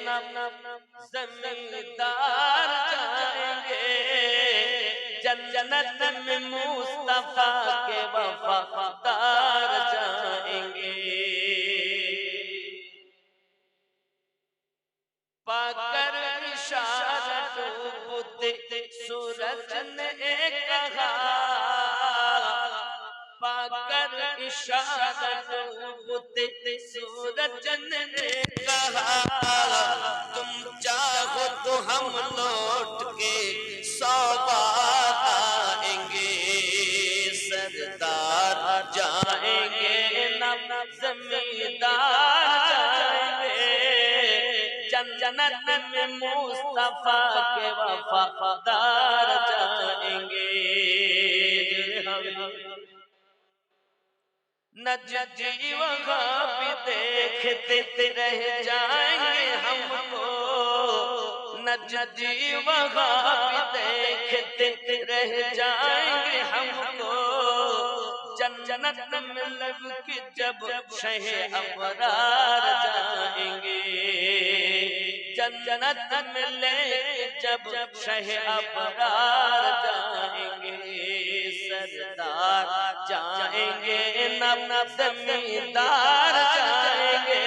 ना जमींदार जाएंगे, जन्नत में मुस्तफा के वफादार जाएंगे। पाकर इशारा डूबते सूरज ने कहा, पाकर इशारा डूबते सूरज ने कहा, तुम चाहो तो हम लौट के 100 बार आएंगे। सरदार जाएंगे ना जमींदार जाएंगे, जन्नत में मुस्तफा के वफादार जाएंगे। नजदी वहाँ भी देखते रह जाएंगे हमको, नजदी वहाँ भी देखते रह जाएंगे हमको। जन्नत में लग के जब शहे अबरार जाएंगे, जन्नत में ले जब शहे अबरार जाएंगे। सरदार जाएंगे ना जमींदार जाएंगे,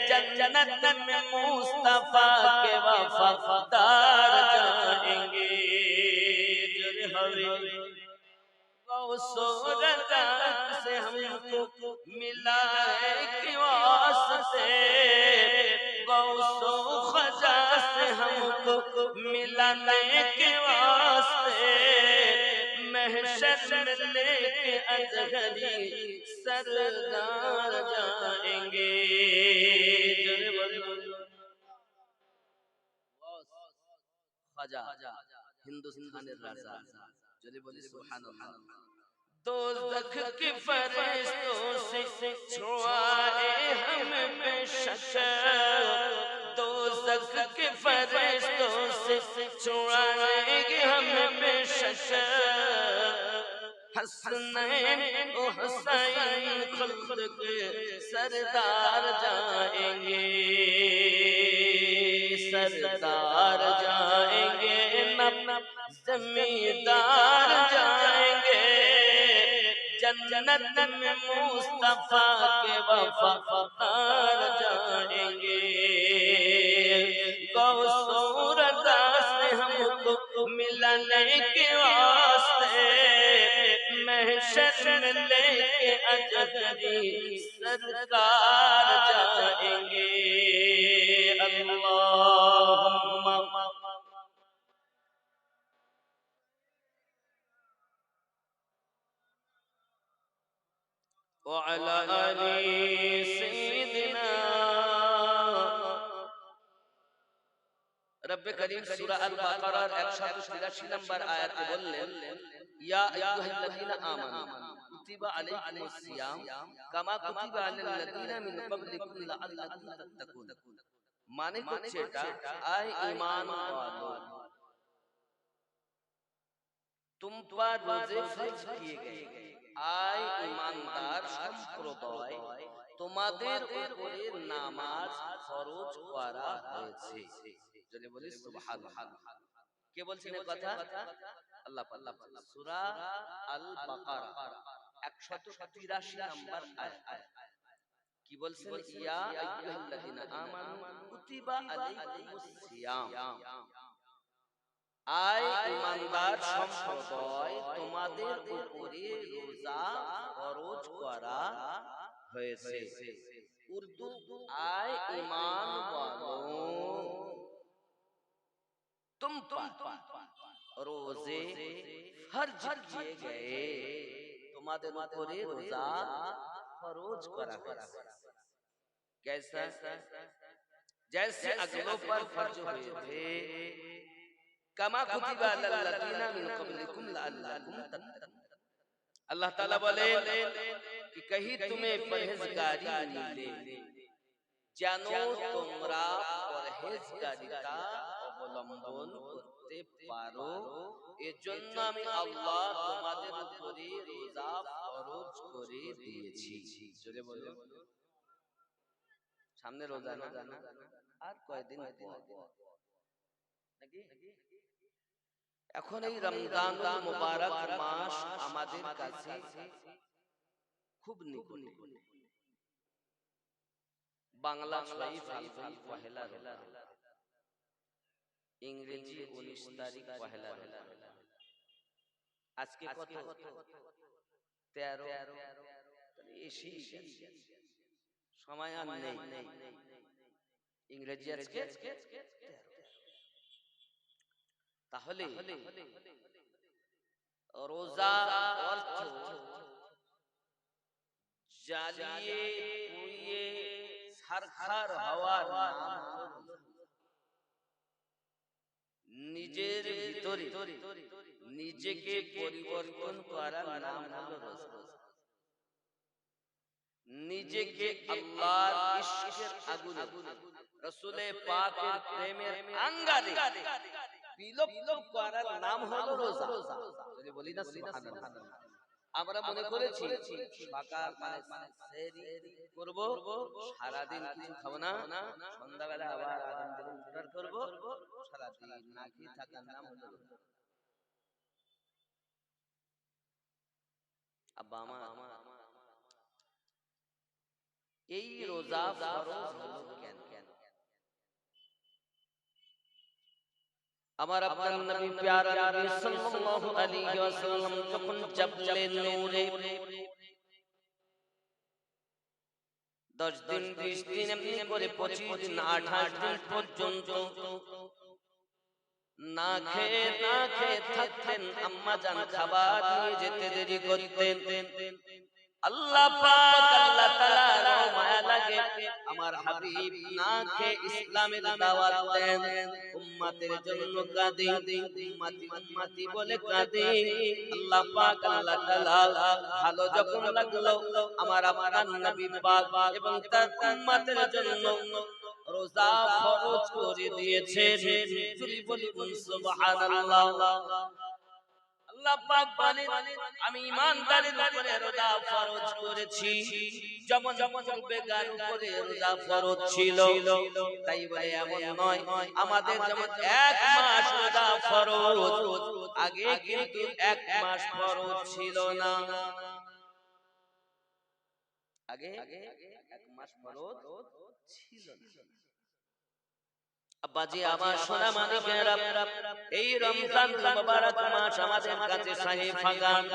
जन्नत में मुस्तफा के वफादार जाएंगे। गौसोरदार से हमको मिला के वास्ते, गौसो खजा से हमको मिलाने के वास्ते, महशर में लेके अजगरी सरदार जाएंगे। खजा हिंदुस्तानी राजा, जो बोली सुभान अल्लाह। दोज़ख के फरिश्तों से छुड़वाए हमें बेशक, दोज़ख के फरिश्तों से छुड़वाएंगे हमें बेशक। हसनैन ओ हुसैन खुद के सरदार जाएंगे, सरदार जाएंगे ना जमींदार जाएंगे, जन्नत में मुस्तफा के वफादार जाएंगे। गौसूरदा से हमको मिलने के वास्ते, महशर में लेके अजगरी सरकार जाएंगे। अल्लाहुम्मा व अला आलि सय्यिदिना। रब्बे करीम सूरा अल बकरा 183 नंबर आयत बोललेন, या अय्युहाल्लযीना आमानू कुतिबा अलैकुमुस सियाम কামা কুতিবা আলাল্লাযীনা মিন ক্বাবলিকুম লাআল্লাকুম তাত্তাকুন। মানে হচ্ছে এটা, আয় ঈমান वालो, तुम पर रोजे फर्ज किए गए। आय ईमानदार সম্প্রদায়, তোমাদের উপরে নামাজ ফরজ করা হয়েছে। যদি বলি সুবহানাল্লাহ। কে বলছেন এই কথা? আল্লাহ পাক। সূরা আল বাকারা 183 নম্বর আয়াত। কি বলছেন? ইয়া আইয়ুহাল্লাযীনা আমানু কুতিবা আলাইকুমুস সিয়াম, আয় ঈমানদার সম্প্রদায়, তোমাদের উপরে রোজা ফরজ করা হয়েছে। উর্দু, আয় ঈমান वालो, तुम पर रोजे फर्ज किए गए, তোমাদের উপরে রোজা फरोज करा हয়েছে। कैसा? जैसे अगलों पर फर्ज हुए थे, कमा कुतिबा अलल्लज़ीना मिन क़ब्लिकुम लअल्लकुम तत्तक़ून। अल्लाह ताला बोले कि कहीं तुम्हें परहेजगारी मिले, জানো তোমরা পরহেজগারিতা অবলম্বন করতে পারো, এজন্য আমি আল্লাহ তোমাদের উপরে রোজা ফরজ করে দিয়েছি। জোরে বলো, সামনে রোজা না, আর কয়দিন পর নাকি? এখন এই রমজানুল মুবারক মাস আমাদের কাছে খুব নিকটে। বাংলা 6 ফাল্গুন পহেলা রোজা, ইংরেজি 19 তারিখ পহেলা রোজা। আজকে কত? 13। এসি সময় আর নেই। ইংরেজি আজকে 13। তাহলে রোজা অর্থ জ্বালিয়ে পুড়িয়ে ছারখার হওয়ার নাম। নিজের ভিতরে নিজেকে পরিবর্তন করার নাম হলো রোজা। নিজেকে আল্লাহর ইশকের আগুনে, রাসূলে পাকের প্রেমের আঙ্গারে বিলুপ্ত করার নাম হলো রোজা। যদি বলি না সুবহানাল্লাহ। আমরা মনে করেছি সকাল মানে সেহরি করব, সারা দিন কিছু খাবো না, সন্ধ্যাবেলা আবার আগাম দিন ইফতার করব, সারা দিন না খেয়ে থাকার নাম হলো রোজা। আব্বা আমার এই রোজা ফরজ হলো কেন? আমার আপনার নবী প্যারা নবী সাল্লাল্লাহু আলাইহি ওয়াসাল্লাম যখন জাবলে নূরে 10 দিন 20 দিন এমনি করে 25 দিন 28 দিন পর্যন্ত না খেয়ে থাকতেন। আম্মা জান খাবার নিয়ে যেতে দেরি করতেন। আল্লাহ পাক আল্লাহ তাআলা মায়া লাগে আমার হাবিব না খেয়ে ইসলামের দাওয়াত দেন, উম্মতের জন্য কাঁদে, উম্মতি বলে কাঁদে। আল্লাহ পাক আল্লাহ তাআলা ভালো যখন লাগলো আমার নবী পাক এবং তার উম্মতের জন্য রোজা ফরজ করে দিয়েছেন। যদি বলি সুবহানাল্লাহ। আল্লাহ পাক বলেন আমি ঈমানদারের উপরে রোজা ফরজ করেছি যেমন পূর্বেকার উপরে রোজা ফরজ ছিল। তাই বলে এমন নয় আমাদের যেমন 1 মাস রোজা ফরজ, আগে কিন্তু 1 মাস ফরজ ছিল না। আগে 1 মাস ফরজ ছিল না। আব্বাজি আমার সোনা মানিকেরা, এই রমজান মুবারক মাস আমাদের কাছে শাহে ফাগান।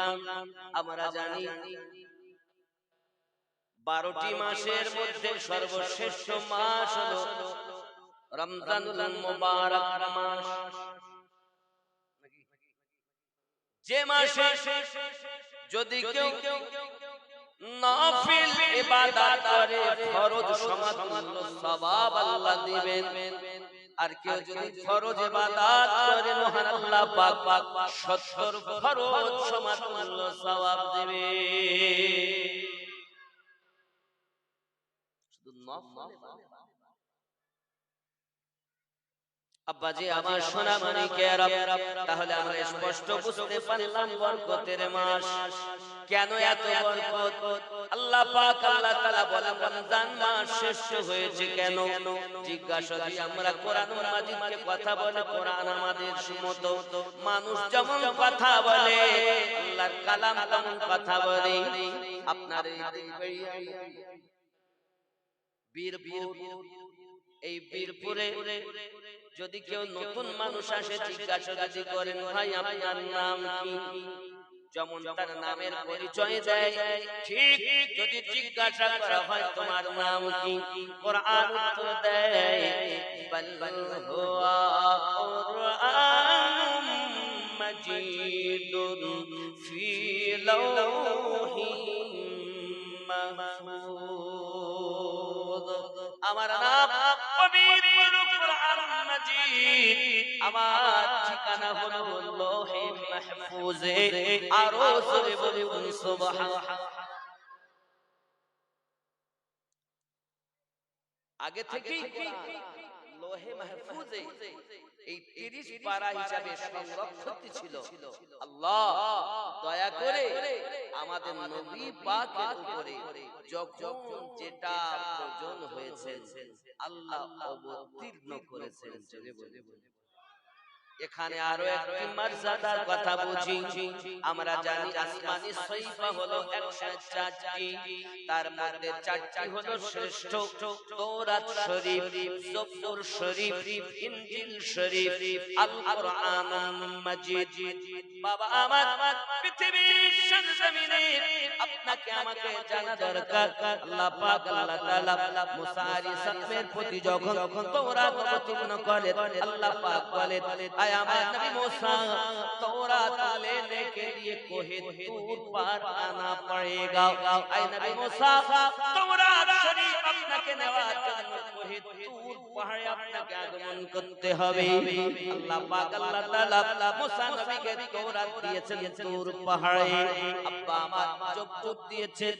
আমরা জানি 12টি মাসের মধ্যে সর্বশ্রেষ্ঠ মাস হলো রমজানুল মুবারক মাস। যে মাসে যদি কেউ নফল ইবাদত করে ফরজ সমতুল্য সওয়াব আল্লাহ দিবেন। আর কেউ যদি ফরজ ইবাদত করে মহান আল্লাহ পাক 70 ফরজ সমতুল্য সওয়াব দিবে। শুধু নফল আব্বাজি আমার সোনা মানিকেরা, তাহলে আমরা স্পষ্ট বুঝতে পারলাম বরকতের মাস। কেন এত বরকত? আল্লাহ পাক আল্লাহ তাআলা বলেন রমজান মাস শ্রেষ্ঠ হয়েছে কেন? জিজ্ঞাসা যদি আমরা কোরআন মাজিদকে কথা বলে, কোরআন আমাদের মতো মানুষ যেমন কথা বলে আল্লাহর কালাম তেমন কথা বলে। আপনার এই বীরপুরে যদি কেউ নতুন মানুষ আসে জিজ্ঞাসা যদি করেন ভাই আপনার নাম কি, যেমন তার নামের পরিচয় দেয়, ঠিক যদি জিজ্ঞাসা করা হয় তোমার নাম কি, কোরআন উত্তর দেয় বাল হুয়া কুরআনুম মাজিদুন ফি লাওহিম মাহফুজ। আমার নাম পবিত্র কোরআন মাজিদ, আমার ঠিকানা হলো লৌহে মাহফুজে। আরো জোরে বলুন সুবহানাল্লাহ। আগে থেকেই লোহে মাহফুজে এই 30 পারা হিসাবে সংরক্ষিত ছিল। আল্লাহ দয়া করে আমাদের নবী পাকের উপরে যখন যেটা প্রয়োজন হয়েছে আল্লাহ অবতীর্ণ করেছেন। এখানে আরো একটি মর্যাদার কথা বুঝি। আমরা জানি আসমানি সহিফা হলো 104টি, তার মধ্যে 4টি হলো শ্রেষ্ঠ, তাওরাত শরীফ, জবুর শরীফ, ইনজিল শরীফ, আল কোরআন মাজিদ। বাবা আমার পৃথিবীর সরজমিনে আপনাকে আমাকে জানা দরকার আল্লাহ পাক আল্লাহ তাআলা মুসা আলাইহিস সালামের প্রতি যখন তাওরাত অবতীর্ণ করেন আল্লাহ পাক বলেন आय আমার নবী मूसा तौरात लेने के लिए कोहे तूर पार आना पड़ेगा। आय नबी मूसा तौरात शरीफ আপনাকে নেওয়ার জন্য কোহে তূর পাহাড়ে আপনাকে আগমন করতে হবে। আল্লাহ পাক আল্লাহ তাআলা मूसा নবীকে তৌরাত দিয়েছেন তূর পাহাড়ে। আব্বা আমার জবুর দিয়েছেন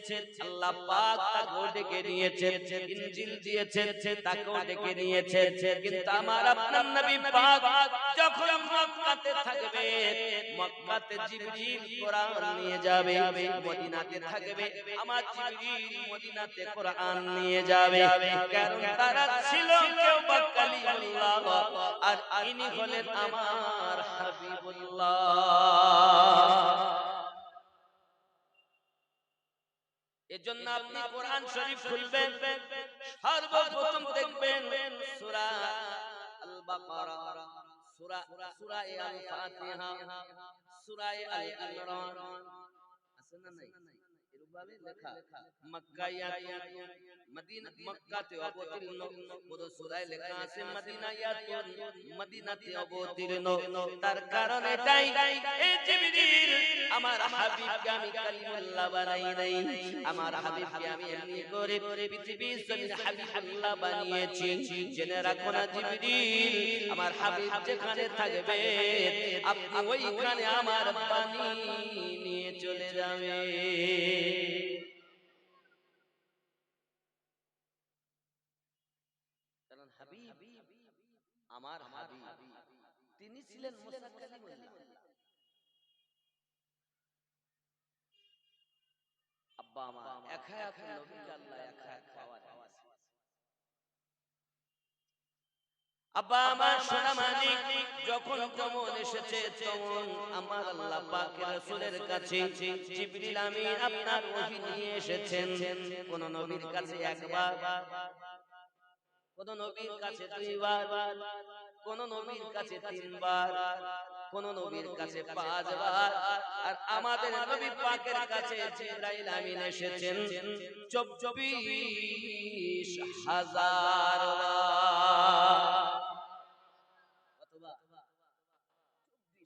আল্লাহ পাক তাকে ডেকে নিয়েছেন, ইনজিল দিয়েছেন তাকে ডেকে নিয়েছেন। কিন্তু আমার আপনার নবী পাক যখন মক্কাতে থাকবে, মক্কাতে জিবরিল কোরআন নিয়ে যাবে, মদিনাতে থাকবে আমার জিবরিল মদিনাতে কোরআন নিয়ে যাবে। কারণ তারা ছিল কেউ বা কালিমুল্লাহ আর ইনি হলেন আমার হাবিবুল্লাহ। এজন্য আপনি কোরআন শরীফ খুলবেন, সর্বপ্রথম দেখবেন সূরা আল বাকারা, সূরা আল ফাতিহা, সূরা আল ইমরান আছে না নাই? এরভাবে লেখা মক্কায়াতুন মদিনা, মক্কাতে অবতীর্ণ। পুরো সূরায় লেখা আছে মদিনায়াতুন, মদিনাতে অবতীর্ণ। তার কারণ এটাই এই জিবরিল আমার হাবিবকে আমি কালিমুল্লাহ বানাই নাই, আমার হাবিবকে আমি এমনি করে পৃথিবীর জমিনে হাবিবুল্লাহ বানিয়েছি। জেনে রাখো না জিবরিল আমার হাবিব যেখানে থাকবে আপনি ওইখানে আমার বাণী নিয়ে চলে যাবে। কারণ হাবিব আমার হাবিব তিনি ছিলেন মুসা কালিমুল্লাহ। আব্বা আমার একা একা নবীকে আল্লাহ একা একা পাওয়া যায়। আব্বা আমার সোনা মানিক যখন কমন এসেছে তখন আমার আল্লাহ পাকের রাসূলের কাছে জিবরিল আমিন আপনার ওহী নিয়ে এসেছেন। কোন নবীর কাছে একবার, কোন নবীর কাছে দুইবার, কোন নবীর কাছে তিনবার, কোন নবীর কাছে 5 বার, আর আমাদের নবী পাকের কাছে জিবরাইল আমিন এসেছেন 24,000 বার। কতবার?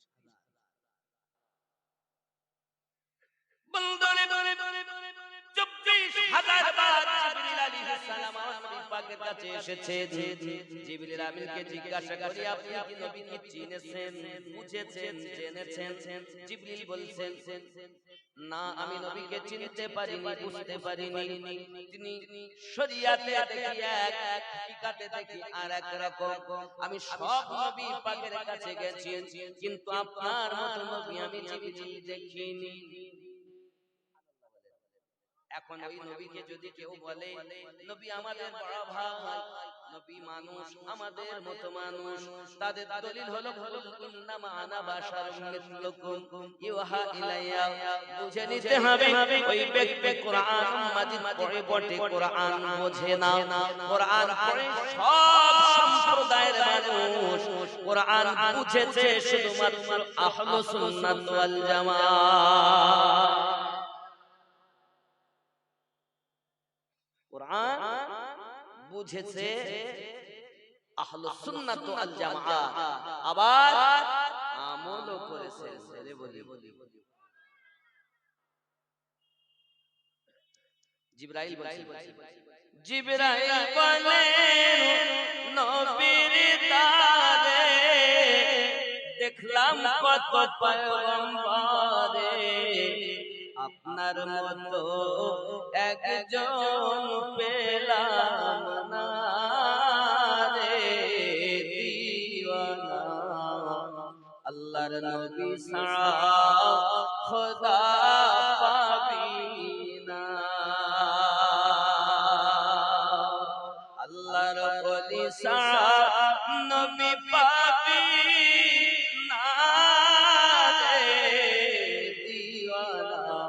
24,000। বন্ধুরে 24,000 বার জিবরিল আলাইহিস সালাম নবী পাকের কাছে এসেছে। জিবরিল আমিনকে জিজ্ঞাসা করি আপনি কি নবীকে চিনেছেন, বুঝেছেন, জেনেছেন? জিবরিল বলছেন না, আমি নবীকে চিনতে পারিনি, বুঝতে পারিনি। তিনি শরীয়তে দেখি এক, হাকিকাতে দেখি আরেক রকম। আমি সব নবী পাকের কাছে গেছি কিন্তু আপনার মত নবী আমি জিবরিল দেখিনি। এখন ওই নবীকে যদি কেউ বলে নবী আমাদের বড় ভাই, নবী মানুষ আমাদের মতো মানুষ, তাদের দলিল হলো ইন্নামা আনা বাশারুম মিসলুকুম ইউহা ইলাইয়া। বুঝে নিতে হবে ওই ব্যক্তি কোরআন মাজিদ পড়ে বটে কোরআন বোঝে না। কোরআন পড়ে সব সম্প্রদায়ের মানুষ, কোরআন বুঝেছে শুধুমাত্র আহলুস সুন্নাত ওয়াল জামাত। কোরআন বুঝেছে আহলুস সুন্নাত ওয়াল জামাত, আবার আমলও করেছে। জিবরাইল বলেন নবীর তারে দেখলাম কত পয়গম্বরে, আপনার মতো একজন পেলাম না রে। আল্লাহর নবী ছাড়া খোদা পাবি না, আল্লাহর ওলি ছাড়া নবী পাবি না রে দিওয়ানা,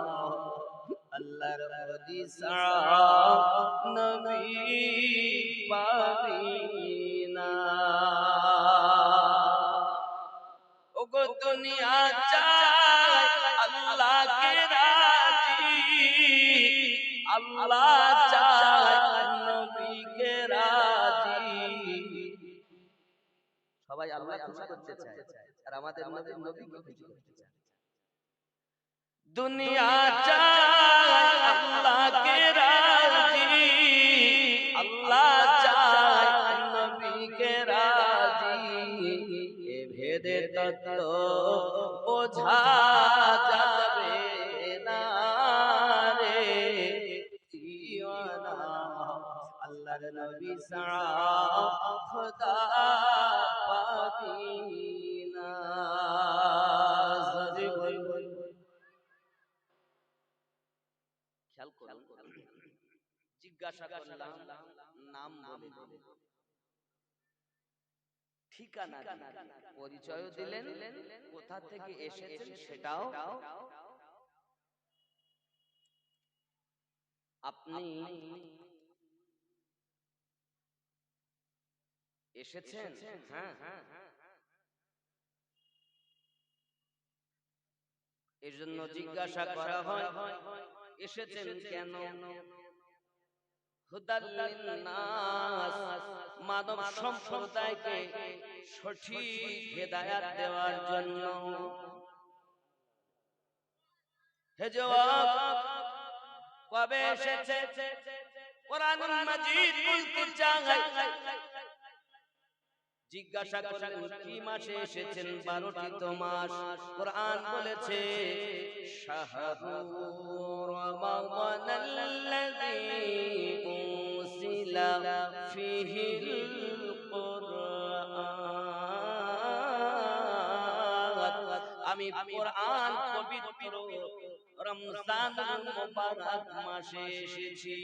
আল্লাহর ওলি ছাড়া নবী পাবি না। ওগো দুনিয়া চায় আল্লাহকে রাজি, আল্লাহ চায় নবীকে রাজি। সবাই আল্লাহ খুশি করতে চায় আর আমাদের নবীর নবীকে খুশি করতে চায়। দুনিয়া চায় আল্লাহকে রাজি, আল্লাহ চায় নবীকে রাজি। এ ভেদে তত্ত্ব বোঝা যাবে না রে দিওয়ানা, আল্লাহর নবী ছাড়া খোদা পাবি না। খেয়াল করুন, জিজ্ঞাসা করলাম নাম বলে দিলেন, ঠিকানা পরিচয় দিলেন, কোথা থেকে এসেছেন সেটাও আপনি এসেছেন। হ্যাঁ, এর জন্য জিজ্ঞাসা করা হয় এসেছেন কেন? হুদাল লিন্নাস, মানব সম্প্রদায়কে সঠিক হেদায়াত দেওয়ার জন্য। হে জবাব কবে এসেছে? কোরআনুল মাজিদ বলতে চায়, জিজ্ঞাসা করলেন কি মাসে এসেছেন? 12টি তো মাস। কোরআন বলেছে শাহরু রমাদানাল্লাযী উনজিলা ফীহিল কুরআন, আমি কোরআন পবিত্র রমজানুল মুবারক মাসে এসেছি।